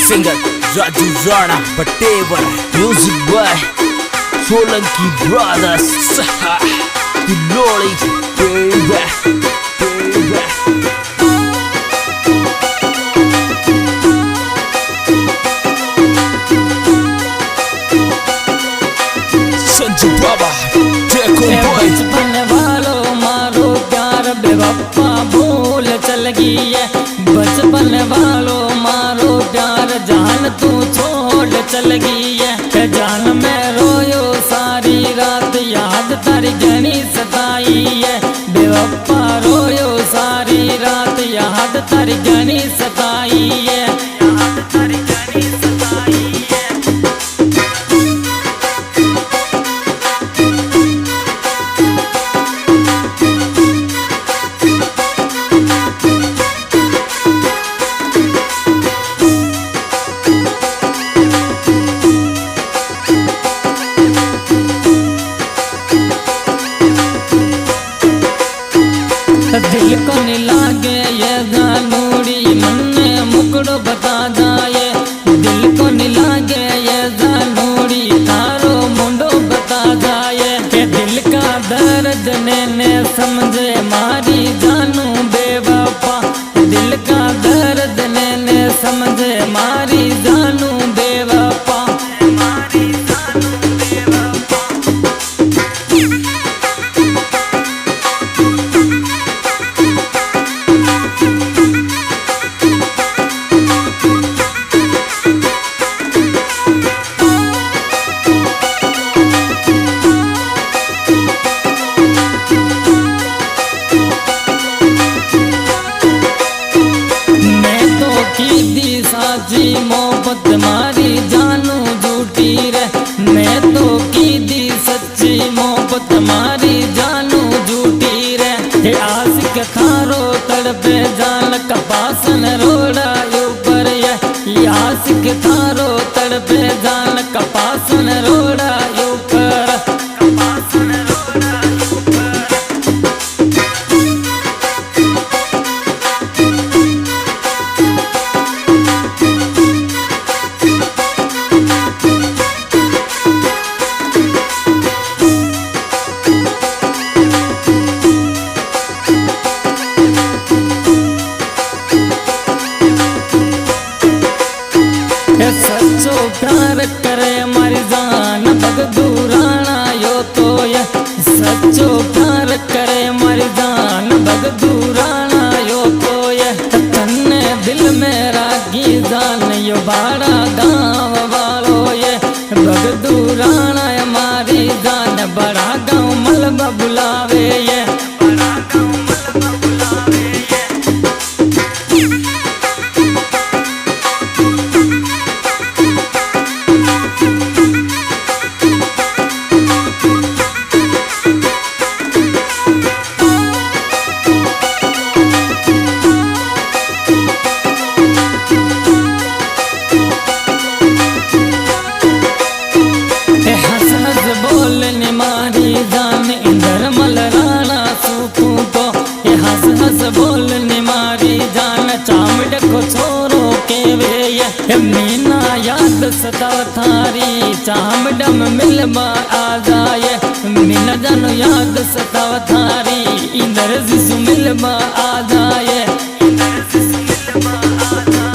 Singer Raju Rana Batewar, music by Solanki brothers, किलोड़ी बेबे बेबे। संजू बाबा देखो बॉय। बचपन वालों मारो प्यार बेवफा भूल चल गई है। बचपन वालों मारो प्यार जान तू छोड़ चल गई है। जान में रोयो सारी रात याद तारी घनी सताई है। बेवफा रोयो सारी रात याद तारी घनी सताई है। याद तारी घनी सताई है। दिल को नहीं लागे ये जानूड़ी मन में मुकड़ो बता जाए। दिल को नहीं लागे ये जानूड़ी तारो मुंडो बता जाए। के दिल का दर्द ने समझे मारी जानू बेवफा। दिल का दर्द ने समझे मारी जानू बेवफा। मारी जानू बेवफा। साची मोहब्बत मारी जानू झूठी रे। मैं तो की दी सच्ची मोहब्बत मारी जानू झूठी रे। आशिक थारो तड़पे जान कपासन रोड़ा ऊपर ये। आशिक थारो तड़पे जान कपासन रोड़ा ऊपर। कपासन रोड़ा ऊपर। सच्चो प्यार करे मारी जान बगदूराना यो तो ये। सच्चो प्यार करे मारी जान बगदूराना यो तो ये। तन्ने दिल में रागी जान यो बाड़ा गाँव वालो ये। बगदूराना मारी जान बड़ा गाँव मलबा बुलावे ये। बड़ा गाँव मलबा बुलावे ये। बोलने मारी जान इंदर मल राणा सूखू तो। ये हंस हंस बोलने मारी जान चामड़ को छोरो के वे ये। मीना याद सताव थारी चामडम मिलबा आ जाए। मीना जानो याद सताव थारी इंदर जिसु मिलबा आ जाए। इंदर जिसु मिलबा आ जाए।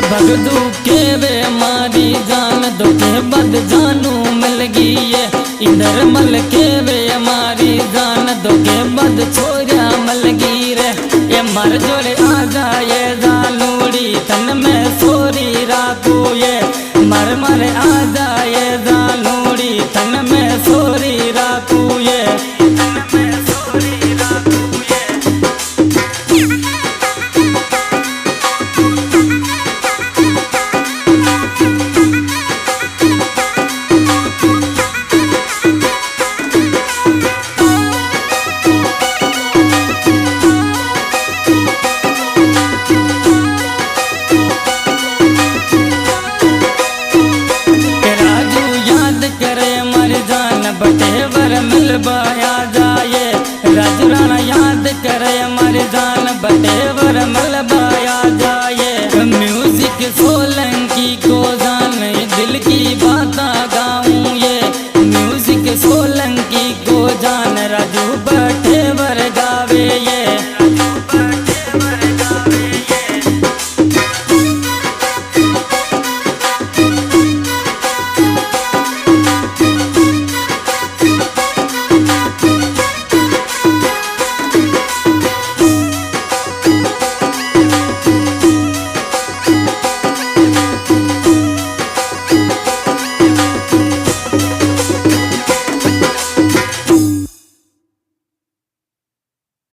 बगदू के वे मारी जान दो के बद जानू मिल गई है। इंदर मल के वे मारी जान दो के बद छोरा मल गई रे। ये मर जोड़े आ जाए जानूड़ी तन में सोरी रातू ये। मर मर आ जाए जानूड़ी तन में सोरी रातू ये। तन में सोरी रातू ये। बटेवर मिल बाया जाए राजू राणा याद करे हमारी जान